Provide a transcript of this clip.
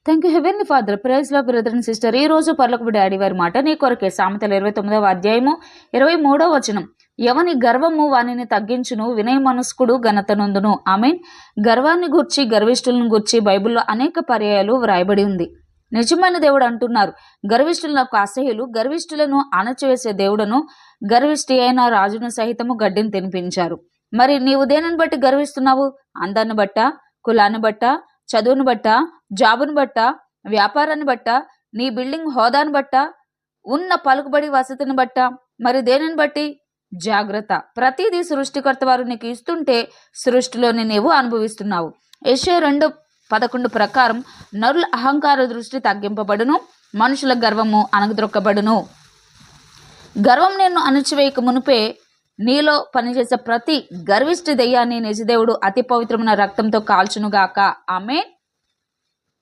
Thank you heavenly father. Praise lord brother and sister. ఈ రోజు పరలోకపు డాడీ వారి మాట నీ కొరకే. సామెతలు 29వ అధ్యాయము 23వ వచనం. ఎవని గర్వము వానిని తగ్గించును, వినయ మనస్కుడు ఘనత నొందును. ఆమేన్. గర్వాన్ని గూర్చి, గర్విష్ఠులను గూర్చి బైబిల్లో అనేక పర్యాయాలు వ్రాయబడి ఉంది. నిజమైన దేవుడు అంటున్నారు, గర్విష్ఠులకు అసహ్యులు, గర్విష్ఠులను అణచివేసే దేవుడను, గర్విష్ఠి అయిన రాజును సహితము గడ్డిని తినిపించారు. మరి నీవు దేనిని బట్టి గర్విస్తున్నావు? అందాన్ని బట్ట, కులాన్ని బట్ట, చదువును బట్ట, జాబును బట్ట, వ్యాపారాన్ని బట్ట, నీ బిల్డింగ్ హోదాను బట్ట, ఉన్న పలుకుబడి వసతిని బట్ట, మరి దేనిని బట్టి? జాగ్రత్త. ప్రతిదీ సృష్టికర్త వారు నీకు ఇస్తుంటే సృష్టిలోని నీవు అనుభవిస్తున్నావు. యెషయా 2:11 ప్రకారం నరుల అహంకార దృష్టి తగ్గింపబడును, మనుషుల గర్వము అణగద్రొక్కబడును. గర్వం నిన్ను అణచివేయక మునుపే నీలో పనిచేసే ప్రతి గర్విష్ఠి దెయ్యాన్ని నిజదేవుడు అతి పవిత్రమైన రక్తంతో కాల్చునుగాక. ఆమేన్.